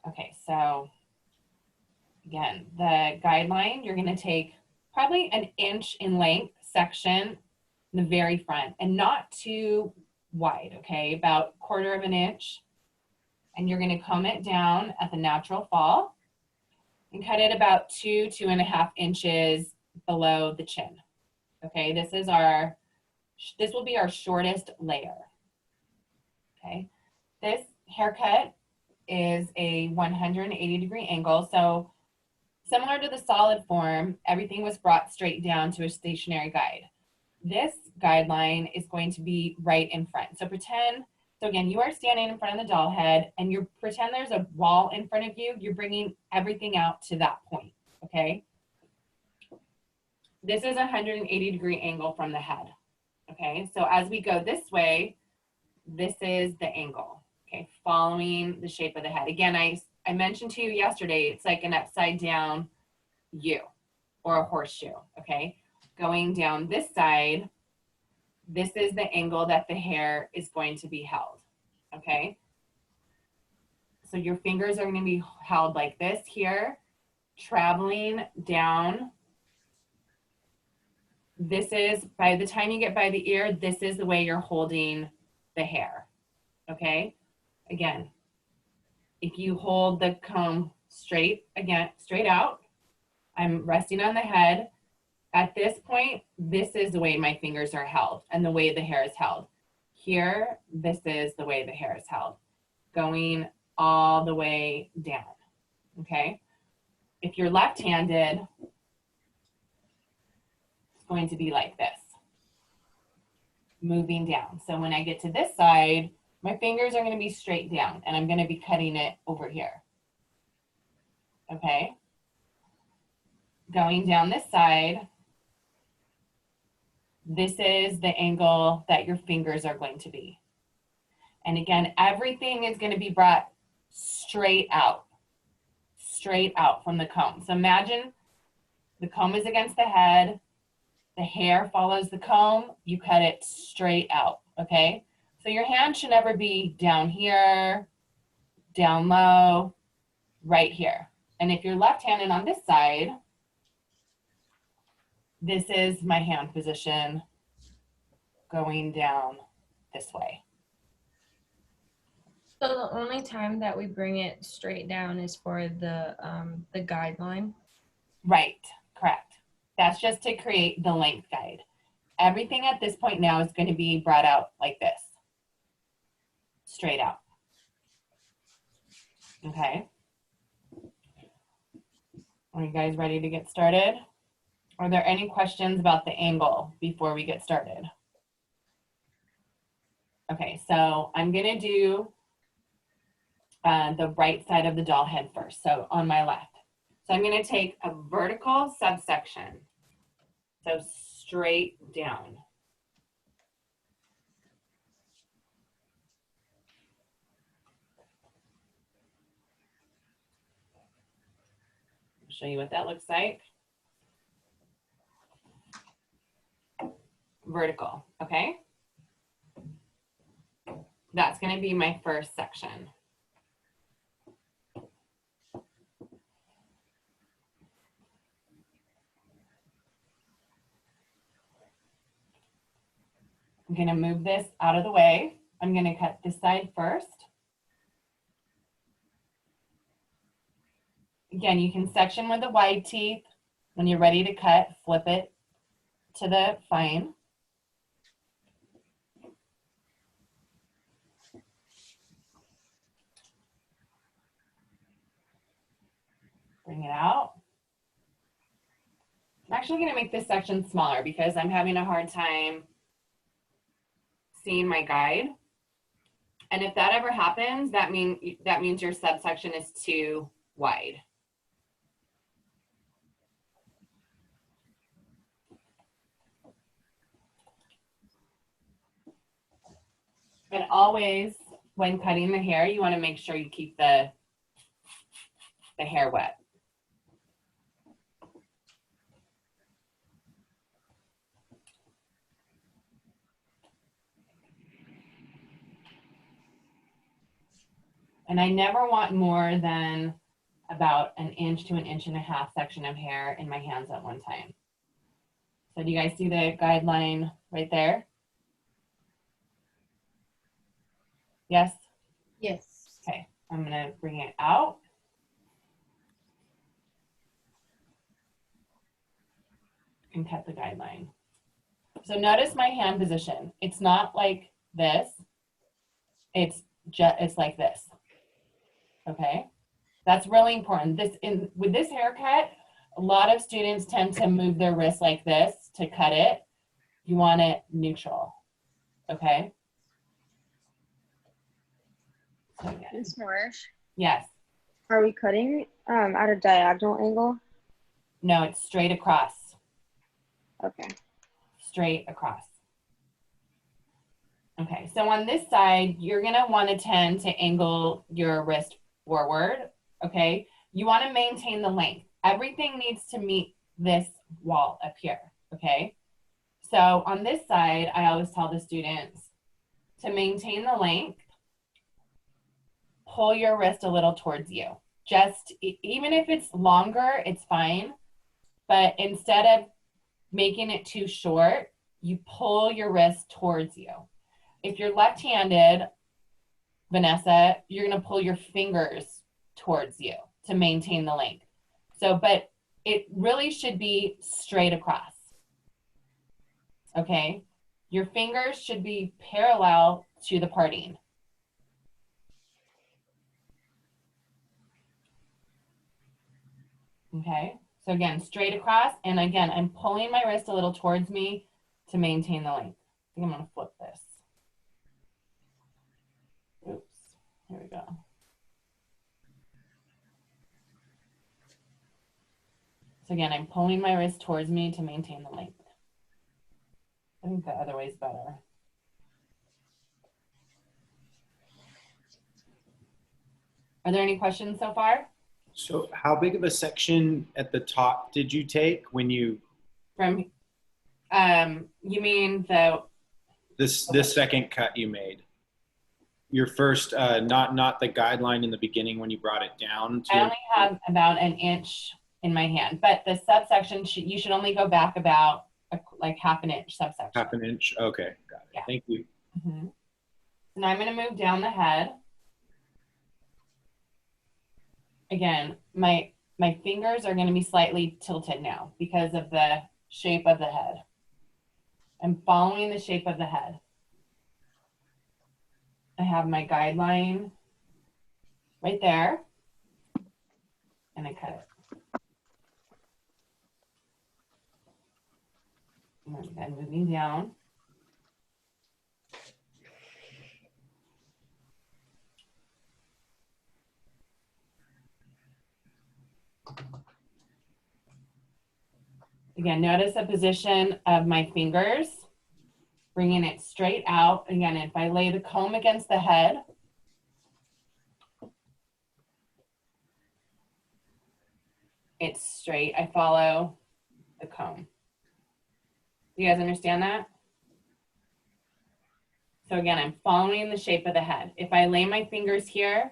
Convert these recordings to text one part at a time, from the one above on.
Okay, so again, the guideline, you're gonna take probably an inch in length section in the very front and not too wide, okay? About 1/4 of an inch. And you're gonna comb it down at the natural fall and cut it about 2.5 inches below the chin. Okay, this will be our shortest layer. Okay, this haircut is a 180-degree angle. So similar to the solid form, everything was brought straight down to a stationary guide. This guideline is going to be right in front. So again, you are standing in front of the doll head and you pretend there's a wall in front of you. You're bringing everything out to that point, okay? This is a 180-degree angle from the head, okay? So as we go this way, this is the angle, okay? Following the shape of the head. Again, I mentioned to you yesterday, it's like an upside down U or a horseshoe, okay? Going down this side, this is the angle that the hair is going to be held, okay? So your fingers are going to be held like this here, traveling down. This is, by the time you get by the ear, this is the way you're holding the hair, okay? Again, if you hold the comb straight out, I'm resting on the head. At this point, this is the way my fingers are held and the way the hair is held. Here, this is the way the hair is held, going all the way down, okay? If you're left-handed, it's going to be like this, moving down. So when I get to this side, my fingers are gonna be straight down and I'm gonna be cutting it over here, okay? Going down this side, this is the angle that your fingers are going to be. And again, everything is going to be brought straight out from the comb. So imagine the comb is against the head, the hair follows the comb, you cut it straight out, okay? So your hand should never be down here, down low, right here. And if you're left-handed on this side, this is my hand position going down this way. So the only time that we bring it straight down is for the guideline? Right, correct. That's just to create the length guide. Everything at this point now is going to be brought out like this, straight out. Okay. Are you guys ready to get started? Are there any questions about the angle before we get started? Okay, so I'm going to do the right side of the doll head first, so on my left. So I'm going to take a vertical subsection, so straight down. I'll show you what that looks like. Vertical, okay? That's going to be my first section. I'm going to move this out of the way. I'm going to cut this side first. Again, you can section with the wide teeth. When you're ready to cut, flip it to the fine. Bring it out. I'm actually going to make this section smaller because I'm having a hard time seeing my guide. And if that ever happens, that means your subsection is too wide. And always, when cutting the hair, you want to make sure you keep the hair wet. And I never want more than about an inch to an inch and a half section of hair in my hands at one time. So do you guys see the guideline right there? Yes? Yes. Okay, I'm gonna bring it out. And cut the guideline. So notice my hand position. It's not like this. It's like this. Okay? That's really important. With this haircut, a lot of students tend to move their wrist like this to cut it. You want it neutral. Okay? So again, Ms. Marsh, yes. are we cutting at a diagonal angle? No, it's straight across. Okay. Straight across. Okay, so on this side, you're gonna want to tend to angle your wrist forward, okay? You want to maintain the length. Everything needs to meet this wall up here, okay? So on this side, I always tell the students to maintain the length, pull your wrist a little towards you. Just, even if it's longer, it's fine. But instead of making it too short, you pull your wrist towards you. If you're left-handed, Vanessa, you're gonna pull your fingers towards you to maintain the length. So, but it really should be straight across. Okay? Your fingers should be parallel to the parting. Okay? So again, straight across, and again, I'm pulling my wrist a little towards me to maintain the length. I think I'm gonna flip this. Oops, here we go. So again, I'm pulling my wrist towards me to maintain the length. I think the other way is better. Are there any questions so far? So how big of a section at the top did you take when you From, you mean this second cut you made? Your first not the guideline in the beginning when you brought it down to I only have about an inch in my hand, but the subsection, you should only go back about like half an inch subsection. half an inch? Okay, got it. Yeah. Thank you. Mm-hmm. So now I'm going to move down the head. Again, my fingers are going to be slightly tilted now because of the shape of the head. I'm following the shape of the head. I have my guideline right there, and I cut it. And then moving down. Again, notice the position of my fingers, bringing it straight out. Again, if I lay the comb against the head, it's straight. I follow the comb. You guys understand that? So again, I'm following the shape of the head. If I lay my fingers here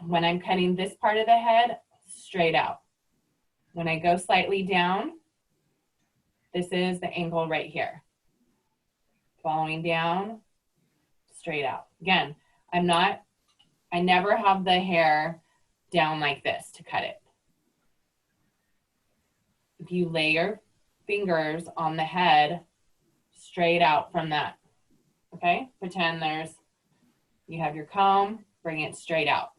when I'm cutting this part of the head, straight out. When I go slightly down, this is the angle right here. Following down, straight out. Again, I never have the hair down like this to cut it. If you lay your fingers on the head, straight out from that, okay? Pretend you have your comb, bring it straight out.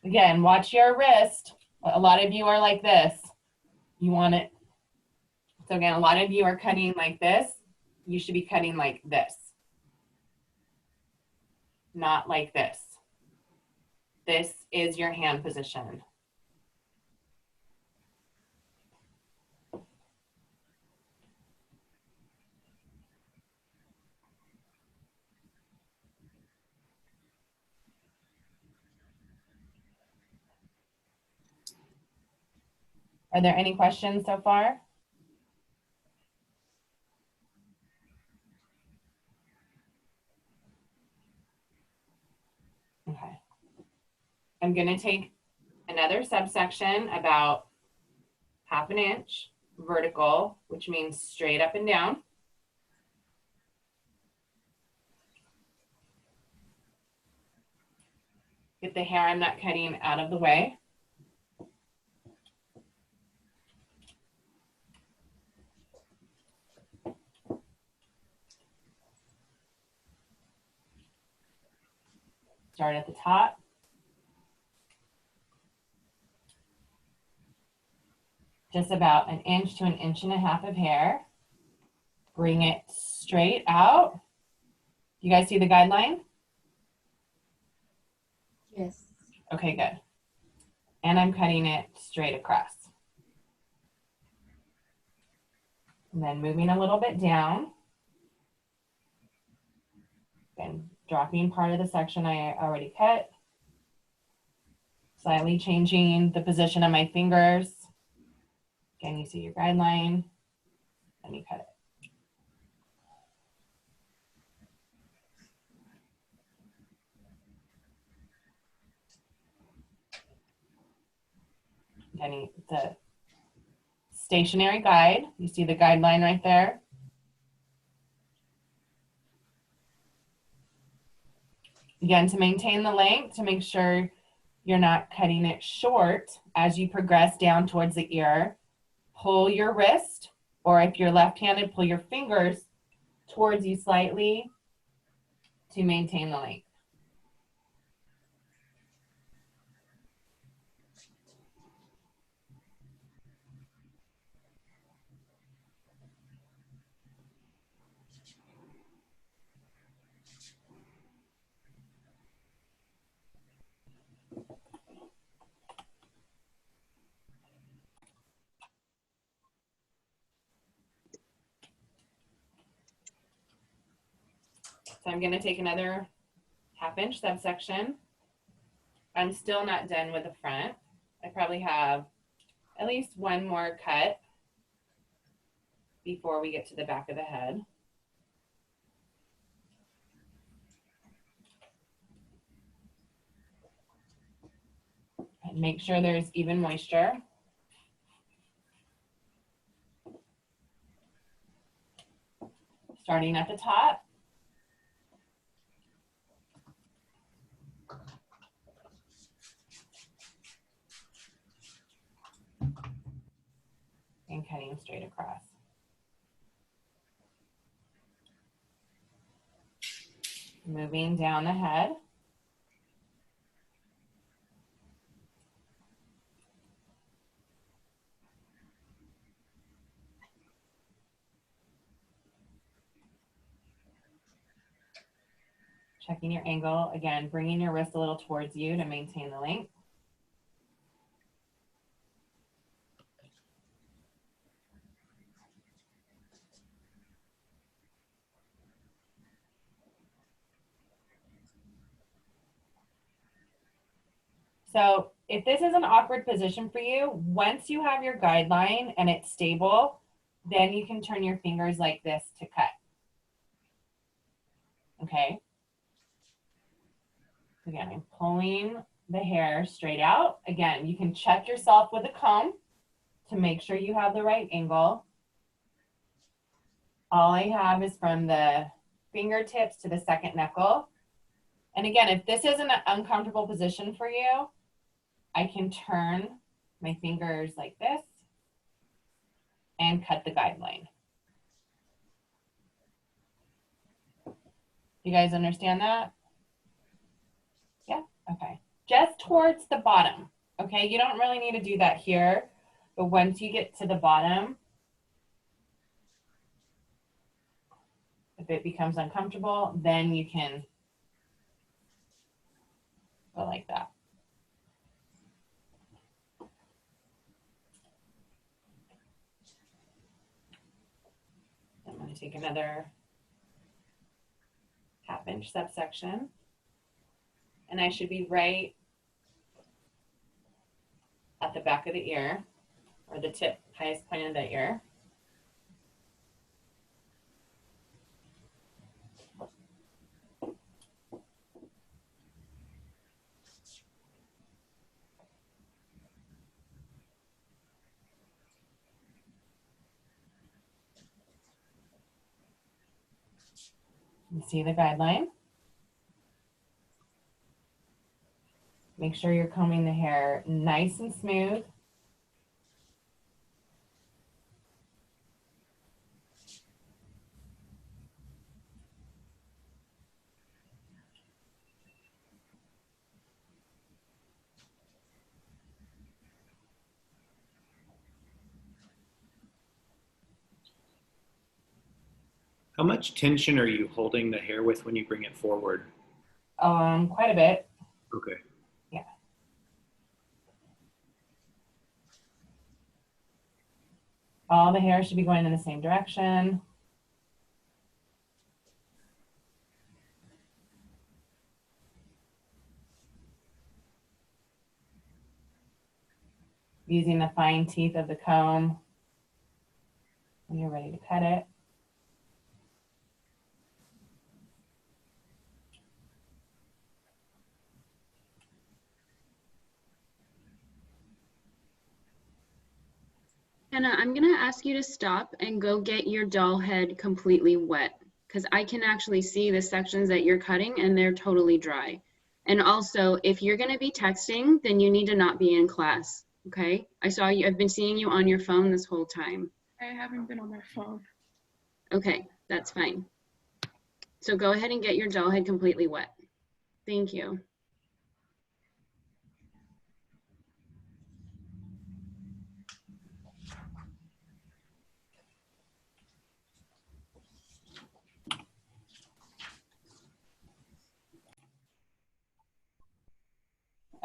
Again, watch your wrist. A lot of you are like this. You want it. So again, a lot of you are cutting like this. You should be cutting like this. Not like this. This is your hand position. Are there any questions so far? Okay. I'm going to take another subsection about 1/2 inch vertical, which means straight up and down. Get the hair I'm not cutting out of the way. Start at the top. Just about 1 inch to 1.5 inches of hair. Bring it straight out. You guys see the guideline? Yes. Okay, good. And I'm cutting it straight across. And then moving a little bit down. And dropping part of the section I already cut. Slightly changing the position of my fingers. Again, you see your guideline, and you cut it. Again, the stationary guide, you see the guideline right there. Again, to maintain the length, to make sure you're not cutting it short as you progress down towards the ear, pull your wrist, or if you're left-handed, pull your fingers towards you slightly to maintain the length. So I'm going to take another 1/2 inch subsection. I'm still not done with the front. I probably have at least one more cut before we get to the back of the head. And make sure there's even moisture. Starting at the top. And cutting straight across. Moving down the head. Checking your angle. Again, bringing your wrist a little towards you to maintain the length. So if this is an awkward position for you, once you have your guideline and it's stable, then you can turn your fingers like this to cut. Okay. Again, I'm pulling the hair straight out. Again, you can check yourself with a comb to make sure you have the right angle. All I have is from the fingertips to the second knuckle. And again, if this is an uncomfortable position for you, I can turn my fingers like this and cut the guideline. You guys understand that? Yeah, okay. Just towards the bottom, okay? You don't really need to do that here, but once you get to the bottom, if it becomes uncomfortable, then you can go like that. I'm going to take another 1/2 inch subsection, and I should be right at the back of the ear, or the tip, highest point of the ear. You see the guideline? Make sure you're combing the hair nice and smooth. How much tension are you holding the hair with when you bring it forward? Quite a bit. Okay. Yeah. All the hair should be going in the same direction. Using the fine teeth of the comb when you're ready to cut it. Hannah, I'm gonna ask you to stop and go get your doll head completely wet because I can actually see the sections that you're cutting and they're totally dry. And also, if you're gonna be texting, then you need to not be in class, okay? I saw you, I've been seeing you on your phone this whole time. I haven't been on my phone. Okay, that's fine. So go ahead and get your doll head completely wet. Thank you.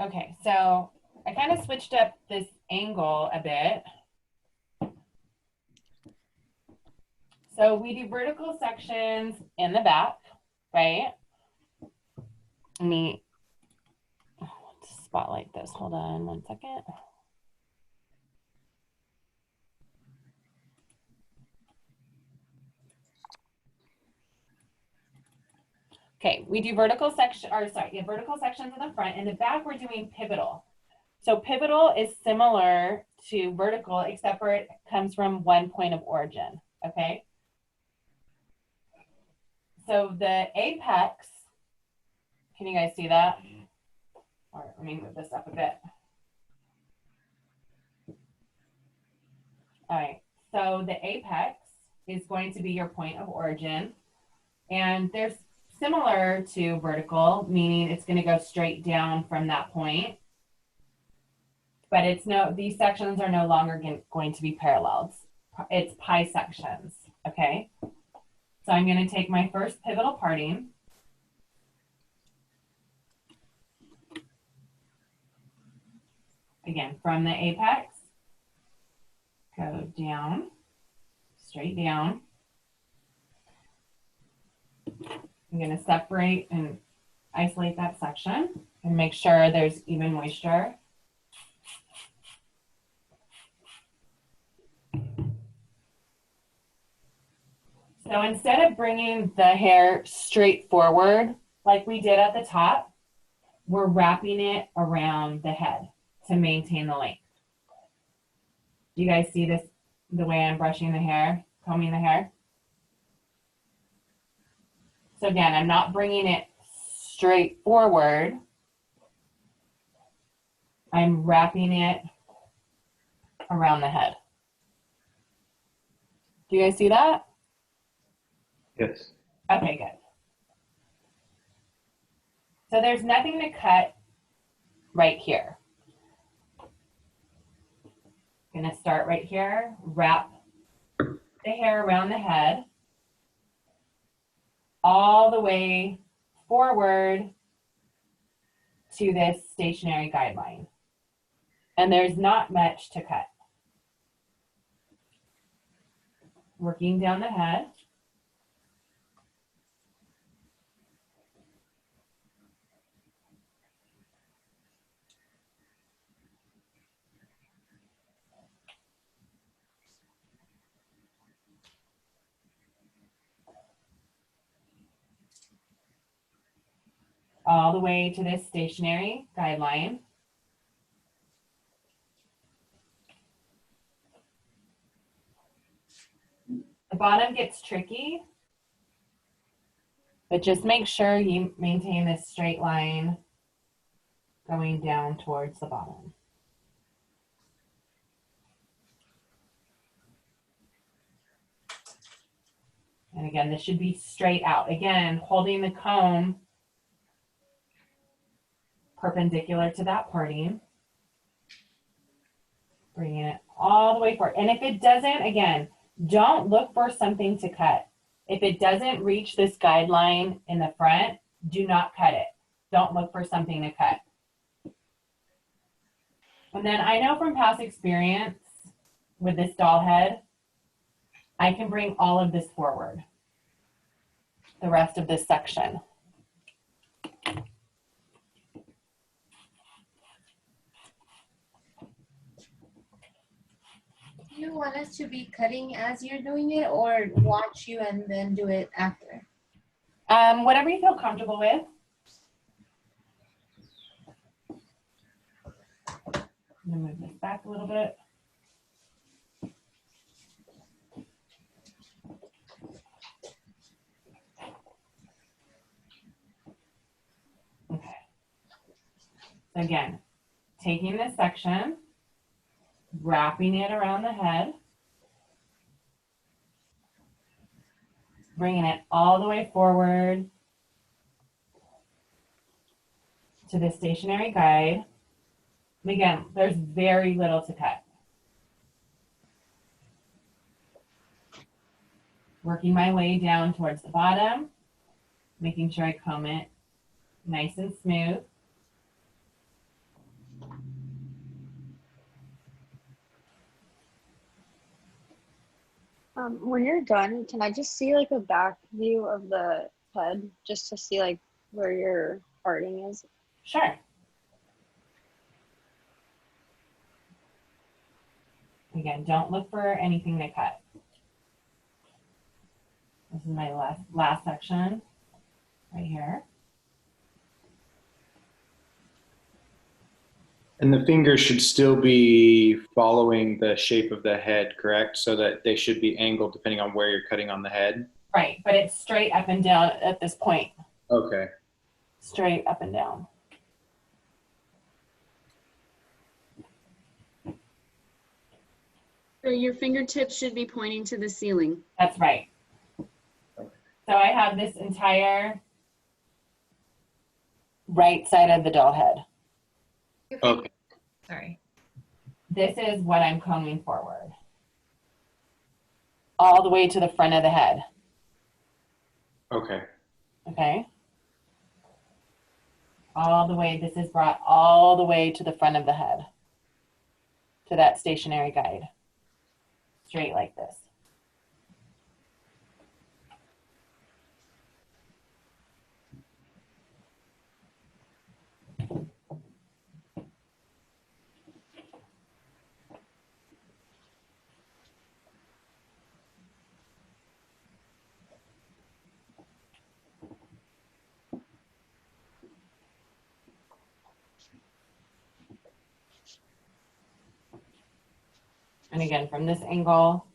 Okay, so I kind of switched up this angle a bit. So we do vertical sections in the back, right? Let me spotlight this. Hold on 1 second. Okay, we do vertical section, or sorry, yeah, vertical sections in the front. In the back, we're doing pivotal. So pivotal is similar to vertical, except for it comes from one point of origin, okay? So the apex, can you guys see that? All right, let me move this up a bit. All right, so the apex is going to be your point of origin. And there's similar to vertical, meaning it's going to go straight down from that point. But it's these sections are no longer going to be parallels. It's pi sections, okay? So I'm going to take my first pivotal parting. Again, from the apex, go down, straight down. I'm going to separate and isolate that section and make sure there's even moisture. So instead of bringing the hair straight forward like we did at the top, we're wrapping it around the head to maintain the length. Do you guys see this, the way I'm brushing the hair, combing the hair? So again, I'm not bringing it straight forward. I'm wrapping it around the head. Do you guys see that? Yes. Okay, good. So there's nothing to cut right here. I'm gonna start right here, wrap the hair around the head, all the way forward to this stationary guideline. And there's not much to cut. Working down the head. all the way to this stationary guideline. The bottom gets tricky, but just make sure you maintain this straight line going down towards the bottom. And again, this should be straight out. Again, holding the comb perpendicular to that parting. Bringing it all the way forward. And if it doesn't, again, don't look for something to cut. If it doesn't reach this guideline in the front, do not cut it. Don't look for something to cut. And then I know from past experience with this doll head, I can bring all of this forward, the rest of this section. Do you want us to be cutting as you're doing it or watch you and then do it after? Whatever you feel comfortable with. I'm gonna move this back a little bit. Okay. So again, taking this section, wrapping it around the head, bringing it all the way forward to the stationary guide. And again, there's very little to cut. Working my way down towards the bottom, making sure I comb it nice and smooth. When you're done, can I just see like a back view of the head just to see like where your parting is? Sure. Again, don't look for anything to cut. This is my last section right here. And the fingers should still be following the shape of the head, correct? So that they should be angled depending on where you're cutting on the head? Right, but it's straight up and down at this point. Okay. Straight up and down. So your fingertips should be pointing to the ceiling. That's right. So I have this entire right side of the doll head. Okay. Sorry. This is what I'm combing forward. All the way to the front of the head, Okay. okay? All the way, this is brought all the way to the front of the head, to that stationary guide. Straight like this. And again, from this angle,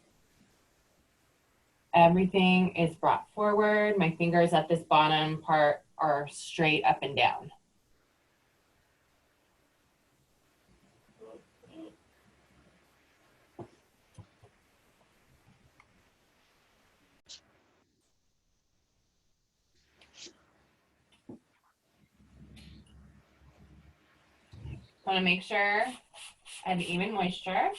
everything is brought forward. My fingers at this bottom part are straight up and down. I want to make sure I have even moisture.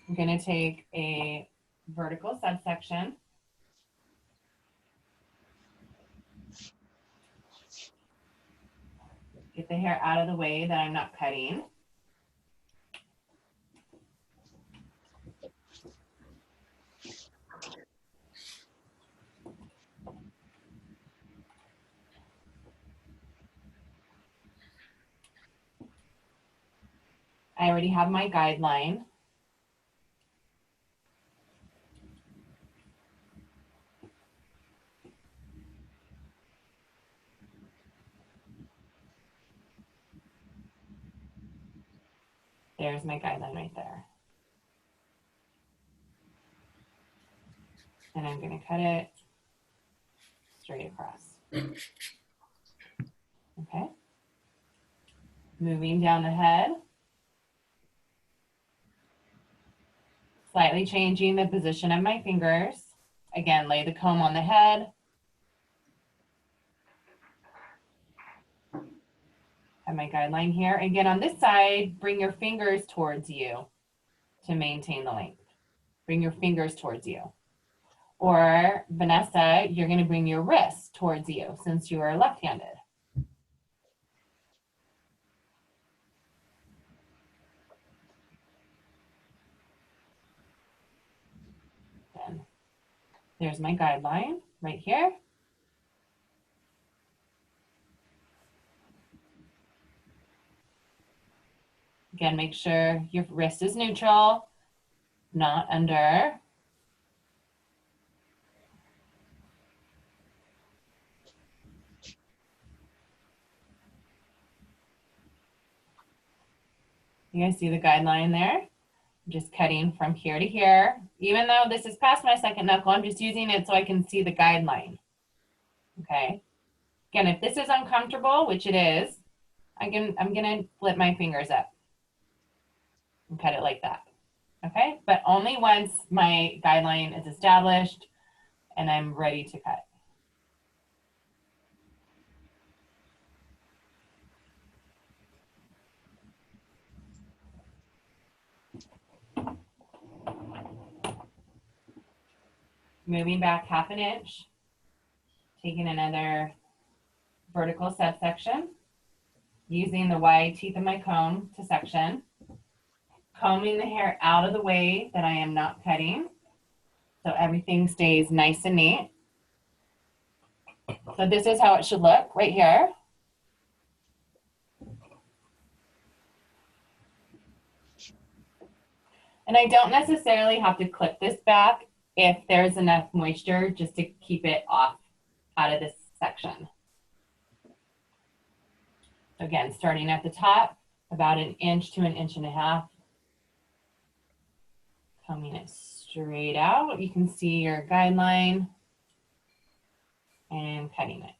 I'm going to take a vertical subsection. Get the hair out of the way that I'm not cutting. I already have my guideline. there's my guideline right there. And I'm going to cut it straight across. Okay. Moving down the head. Slightly changing the position of my fingers. Again, lay the comb on the head. Have my guideline here. Again, on this side, bring your fingers towards you to maintain the length. Bring your fingers towards you. Or Vanessa, you're going to bring your wrists towards you since you are left-handed. Then there's my guideline right here. Again, make sure your wrist is neutral, not under. You guys see the guideline there? I'm just cutting from here to here. Even though this is past my second knuckle, I'm just using it so I can see the guideline. Okay. Again, if this is uncomfortable, which it is, I'm gonna flip my fingers up and cut it like that. Okay, but only once my guideline is established and I'm ready to cut. Moving back 1/2 inch, taking another vertical subsection, using the wide teeth of my comb to section, combing the hair out of the way that I am not cutting, so everything stays nice and neat. So this is how it should look right here. And I don't necessarily have to clip this back if there's enough moisture just to keep it off out of this section. Again, starting at the top, about 1 inch to 1.5 inches. Combing it straight out. You can see your guideline and cutting it.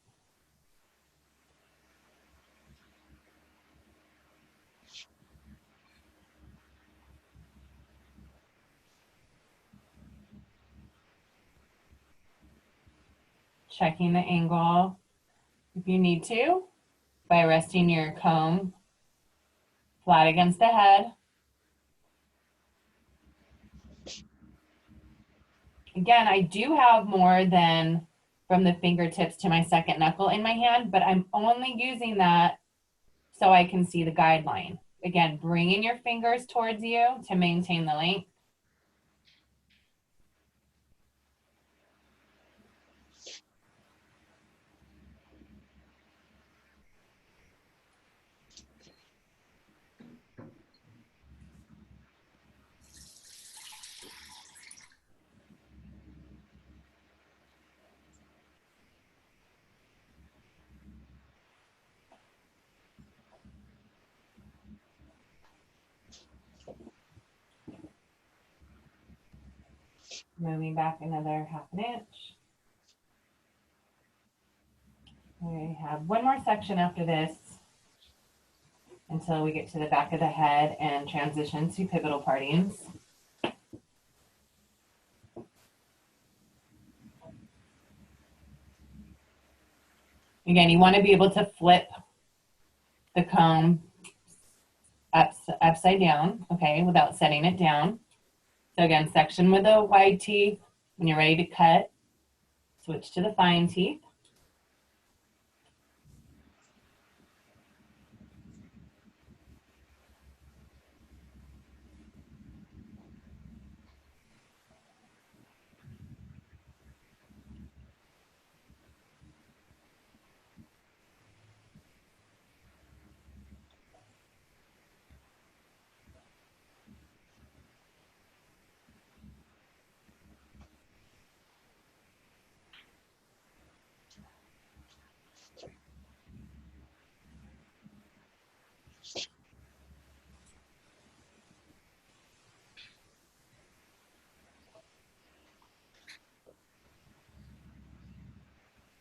Checking the angle if you need to by resting your comb flat against the head. Again, I do have more than from the fingertips to my second knuckle in my hand, but I'm only using that so I can see the guideline. Again, bringing your fingers towards you to maintain the length. Moving back another 1/2 inch. We have one more section after this until we get to the back of the head and transition to pivotal partings. Again, you want to be able to flip the comb upside down, okay, without setting it down. So again, section with the wide teeth. When you're ready to cut, switch to the fine teeth.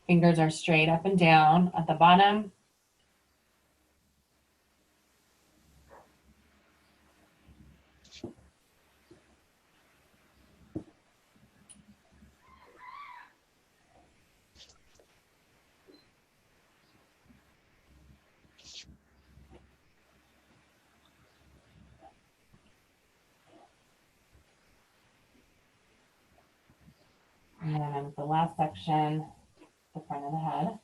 Fingers are straight up and down at the bottom. And then the last section, the front of the head.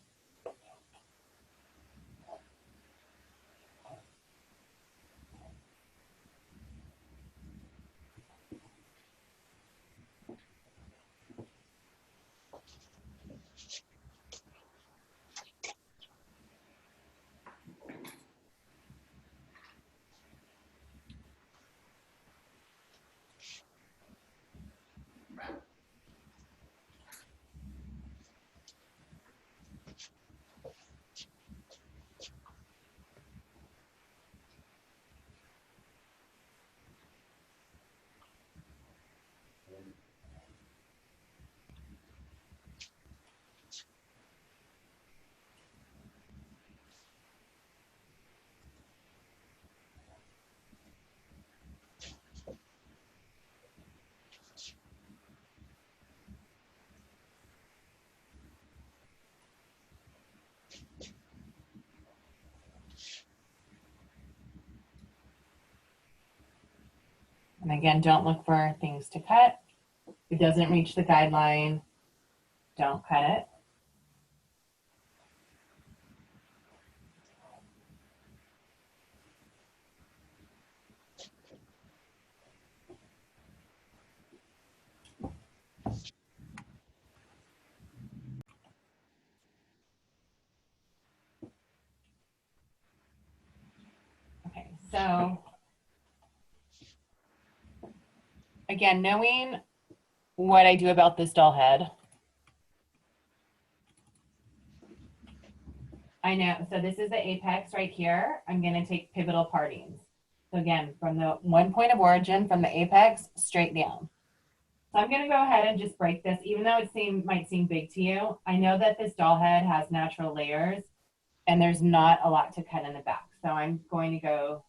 And again, don't look for things to cut. If it doesn't reach the guideline, don't cut it. Okay, so again, knowing what I do about this doll head, I know, so this is the apex right here. I'm gonna take pivotal partings. So again, from the one point of origin, from the apex, straight down. So I'm gonna go ahead and just break this, even though it might seem big to you. I know that this doll head has natural layers and there's not a lot to cut in the back. So I'm going to go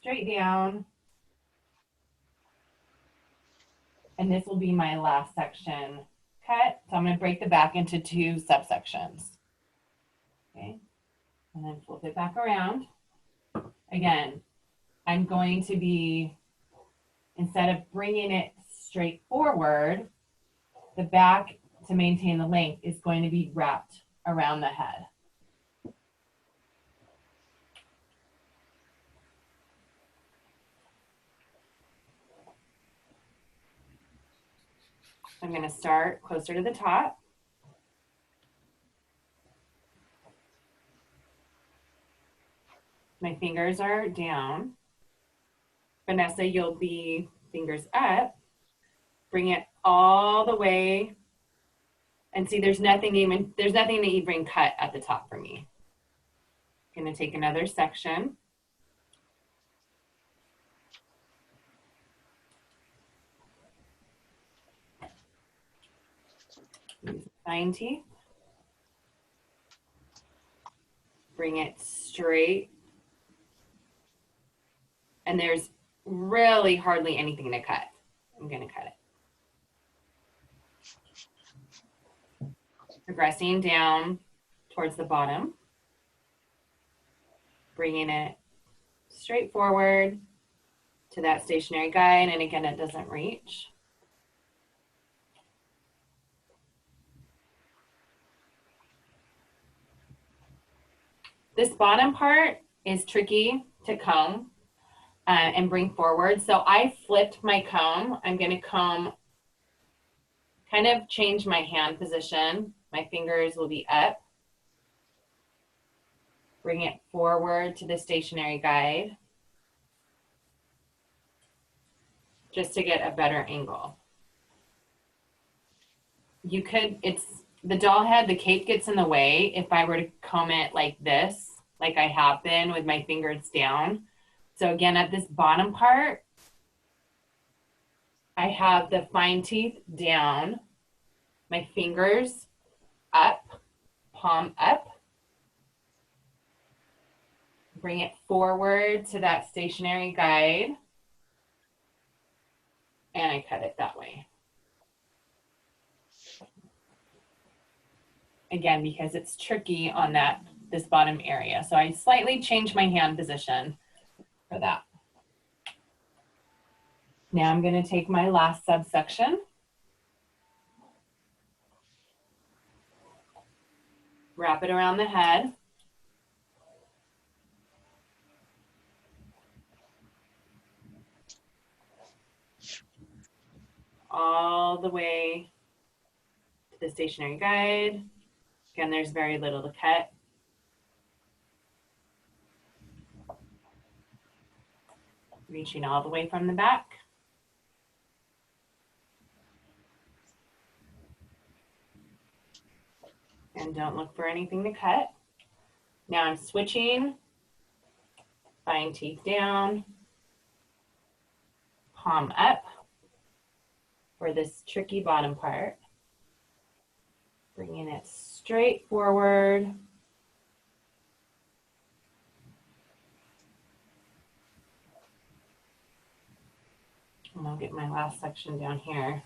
straight down. And this will be my last section cut. So I'm gonna break the back into 2 subsections. Okay, and then flip it back around. Again, I'm going to be, instead of bringing it straight forward, the back, to maintain the length, is going to be wrapped around the head. I'm going to start closer to the top. My fingers are down. Vanessa, you'll be fingers up. Bring it all the way. And see, there's nothing to even cut at the top for me. I'm going to take another section. Use fine teeth. Bring it straight. And there's really hardly anything to cut. I'm going to cut it. Progressing down towards the bottom. Bringing it straight forward to that stationary guide. And again, it doesn't reach. This bottom part is tricky to comb and bring forward. So I flipped my comb. I'm going to comb, kind of change my hand position. My fingers will be up. Bring it forward to the stationary guide, just to get a better angle. You could, it's the doll head, the cape gets in the way if I were to comb it like this, like I have been with my fingers down. So again, at this bottom part, I have the fine teeth down, my fingers up, palm up. Bring it forward to that stationary guide. And I cut it that way. Again, because it's tricky on this bottom area. So I slightly changed my hand position for that. Now I'm going to take my last subsection. Wrap it around the head. All the way to the stationary guide. Again, there's very little to cut. Reaching all the way from the back. And don't look for anything to cut. Now I'm switching, fine teeth down, palm up for this tricky bottom part. Bringing it straight forward. And I'll get my last section down here.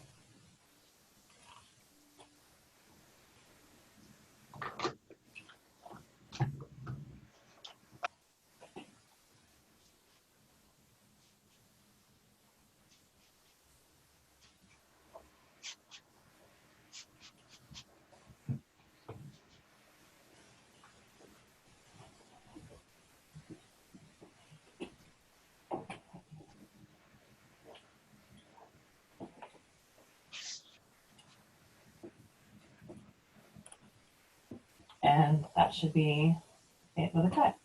And that should be it with a cut.